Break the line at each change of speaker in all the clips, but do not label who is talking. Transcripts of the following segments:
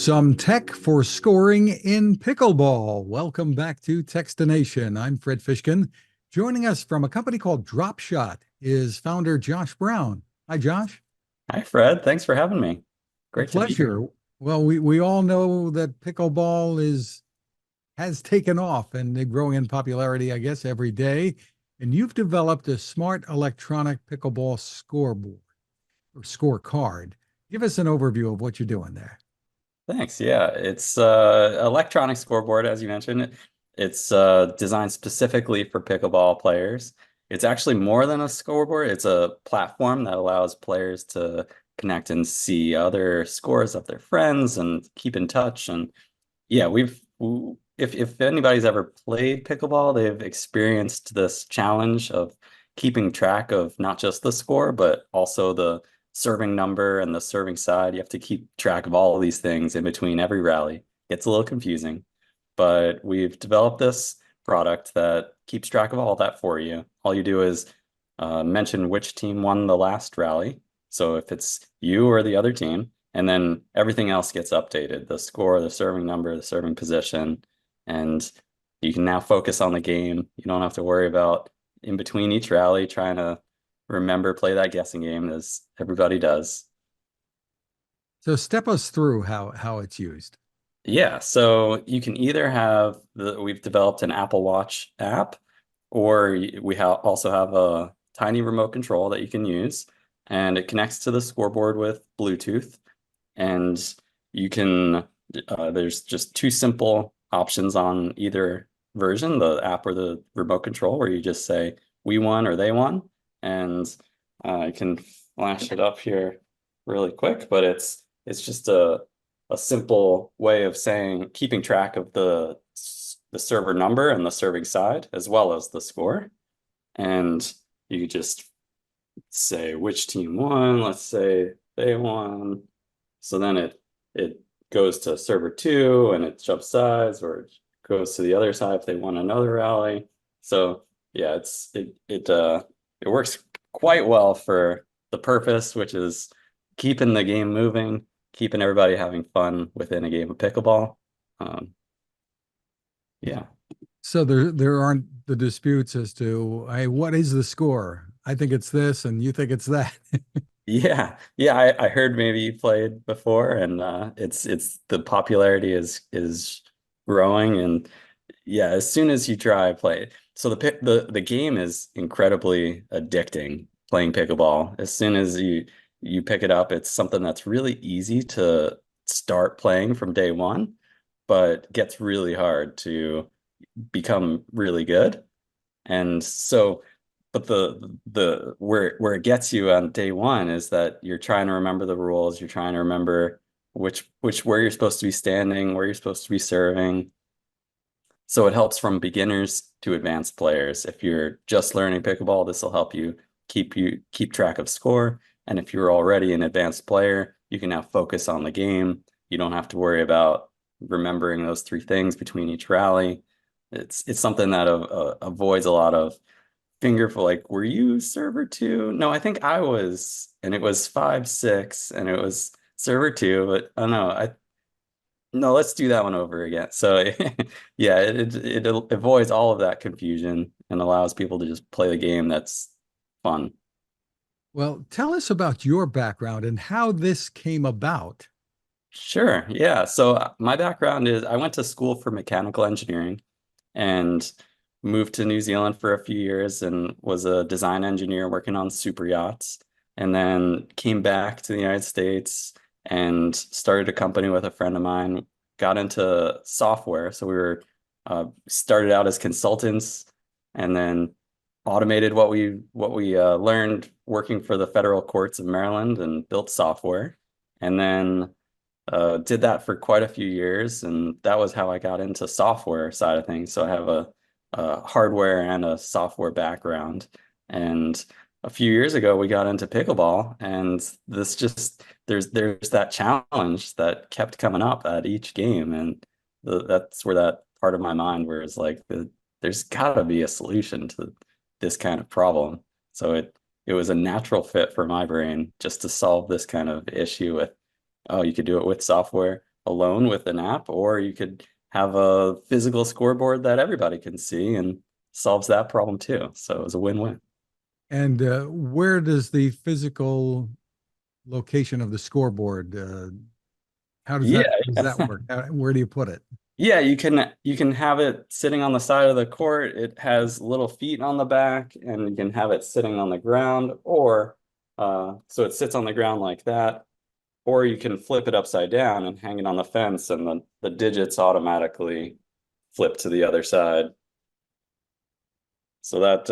Some tech for scoring in pickleball. Welcome back to Techstination. I'm Fred Fishkin. Joining us from a company called Dropshot is founder Josh Brown. Hi, Josh.
Hi, Fred. Thanks for having me.
A
Great to be here.
pleasure. Well, we all know that pickleball has taken off and they're growing in popularity, I guess, every day. And you've developed a smart electronic pickleball scoreboard or scorecard. Give us an overview of what you're doing there.
Thanks. Yeah, it's electronic scoreboard, as you mentioned. It's designed specifically for pickleball players. It's actually more than a scoreboard. It's a platform that allows players to connect and see other scores of their friends and keep in touch. And yeah, if anybody's ever played pickleball, they've experienced this challenge of keeping track of not just the score, but also the serving number and the serving side. You have to keep track of all of these things in between every rally. It's a little confusing, but we've developed this product that keeps track of all that for you. All you do is mention which team won the last rally. So if it's you or the other team, and then everything else gets updated, the score, the serving number, the serving position, and you can now focus on the game. You don't have to worry about in between each rally trying to remember, play that guessing game as everybody does.
So step us through how it's used.
Yeah, so you can either have we've developed an Apple Watch app, or also have a tiny remote control that you can use, and it connects to the scoreboard with Bluetooth. And you can, there's just two simple options on either version, the app or the remote control, where you just say, we won or they won. And I can flash it up here really quick, but it's just a simple way of saying, keeping track of the server number and the serving side, as well as the score. And you just say which team won. Let's say they won. So then it goes to server two and it jumps sides, or it goes to the other side if they won another rally. So yeah, it works quite well for the purpose, which is keeping the game moving, keeping everybody having fun within a game of pickleball. Um, yeah.
So there aren't the disputes as to, hey, what is the score? I think it's this, and you think it's that.
Yeah. I heard maybe you played before, and it's the popularity is growing, and yeah, as soon as you try play it. So the game is incredibly addicting, playing pickleball. As soon as you pick it up, it's something that's really easy to start playing from day one, but gets really hard to become really good. And so, but the where it gets you on day one is that you're trying to remember the rules, you're trying to remember which where you're supposed to be standing, where you're supposed to be serving. So it helps from beginners to advanced players. If you're just learning pickleball, this will help you keep track of score. And if you're already an advanced player, you can now focus on the game. You don't have to worry about remembering those three things between each rally. It's something that avoids a lot of finger for, like, were you server two? No, I think I was, and it was 5-6, and it was server two, but oh no, no, let's do that one over again. So yeah, it avoids all of that confusion and allows people to just play the game that's fun.
Well, tell us about your background and how this came about.
Sure. Yeah. So my background is I went to school for mechanical engineering and moved to New Zealand for a few years and was a design engineer working on super yachts, and then came back to the United States and started a company with a friend of mine, got into software. So we were started out as consultants and then automated what we learned working for the federal courts of Maryland and built software. And then did that for quite a few years, and that was how I got into software side of things. So I have a hardware and a software background. And a few years ago, we got into pickleball, and this just there's that challenge that kept coming up at each game, and that's where that part of my mind where it's like there's got to be a solution to this kind of problem. So it was a natural fit for my brain just to solve this kind of issue with, oh, you could do it with software. alone with an app, or you could have a physical scoreboard that everybody can see and solves that problem too. So it was a win-win.
And where does the physical location of the scoreboard,
Yeah,
how does that work? Where do you put it?
yeah, you can have it sitting on the side of the court. It has little feet on the back, and you can have it sitting on the ground, or so it sits on the ground like that, or you can flip it upside down and hang it on the fence, and the digits automatically flip to the other side. So that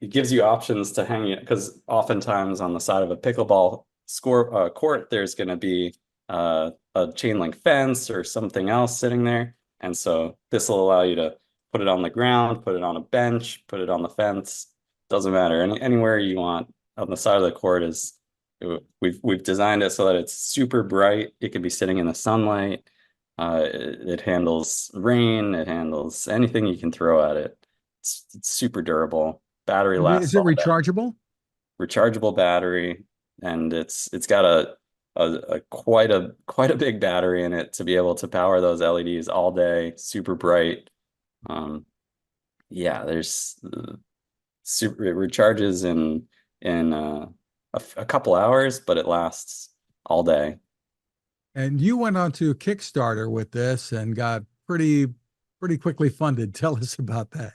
it gives you options to hang it, because oftentimes on the side of a pickleball court, there's going to be a chain link fence or something else sitting there. And so this will allow you to put it on the ground, put it on a bench, put it on the fence. Doesn't matter. Anywhere you want on the side of the court is we've designed it so that it's super bright. It can be sitting in the sunlight. It handles rain. It handles anything you can throw at it. It's super durable. Battery
Is
lasts
it
all day.
rechargeable?
Rechargeable battery, and it's got a quite a big battery in it to be able to power those LEDs all day, super bright. Um, yeah, there's super it recharges in a couple hours, but it lasts all day.
And you went on to Kickstarter with this and got pretty quickly funded. Tell us about that.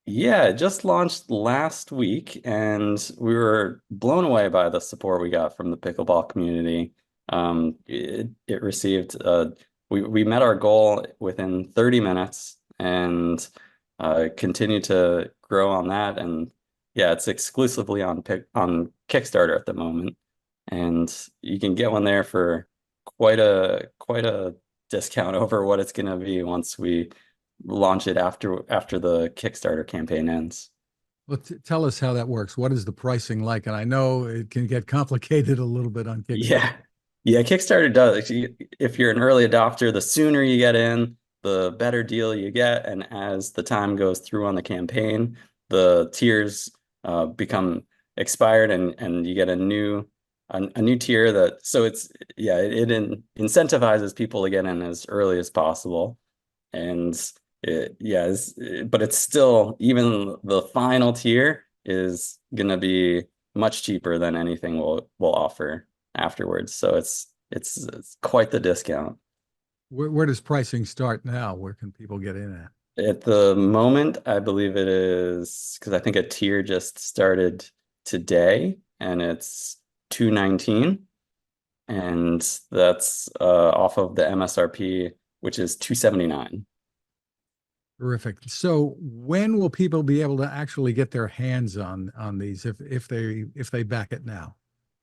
Yeah, it just launched last week, and we were blown away by the support we got from the pickleball community. It received we met our goal within 30 minutes and continued to grow on that. And yeah, it's exclusively on Kickstarter at the moment, and you can get one there for quite a discount over what it's going to be once we launch it after the Kickstarter campaign ends.
Well, tell us how that works. What is the pricing like? And I know it can get complicated a little bit on Kickstarter.
Yeah. Yeah, Kickstarter does. If you're an early adopter, the sooner you get in, the better deal you get. And as the time goes through on the campaign, the tiers become expired, and you get a new tier that so it's yeah, incentivizes people to get in as early as possible. And but it's still, even the final tier is gonna be much cheaper than anything we'll offer afterwards. So it's quite the discount.
Where does pricing start now? Where can people get in at?
At the moment, I believe it is, because I think a tier just started today, and it's 219, and that's off of the MSRP, which is 279.
Terrific. So when will people be able to actually get their hands on these if they back it now?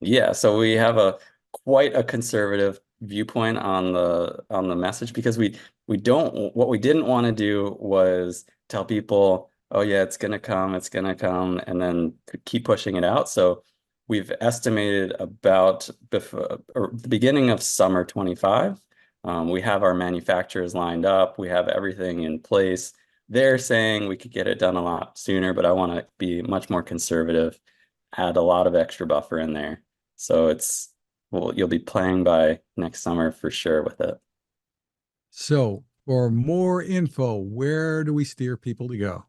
Yeah, so we have a quite a conservative viewpoint on the message, because we don't what we didn't want to do was tell people, oh yeah, it's gonna come, and then keep pushing it out. So we've estimated about before or the beginning of summer 25. We have our manufacturers lined up. We have everything in place. They're saying we could get it done a lot sooner, but I want to be much more conservative, add a lot of extra buffer in there. So well, you'll be playing by next summer for sure with it.
So for more info, where do we steer people to go?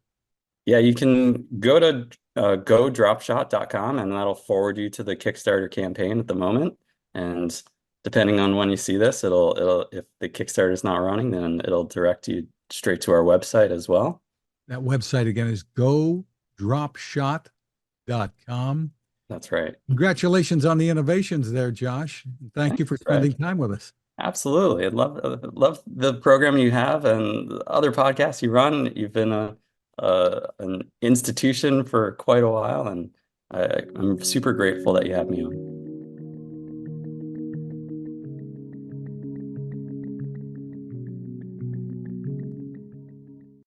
Yeah, you can go to godropshot.com, and that'll forward you to the Kickstarter campaign at the moment. And depending on when you see this, it'll if the Kickstarter is not running, then it'll direct you straight to our website as well.
That website again is godropshot.com.
That's right.
Congratulations on the innovations there, Josh. Thank you for
Thanks, Greg.
spending time with us.
Absolutely. I love the program you have and the other podcasts you run. You've been an institution for quite a while, and I'm super grateful that you have me on.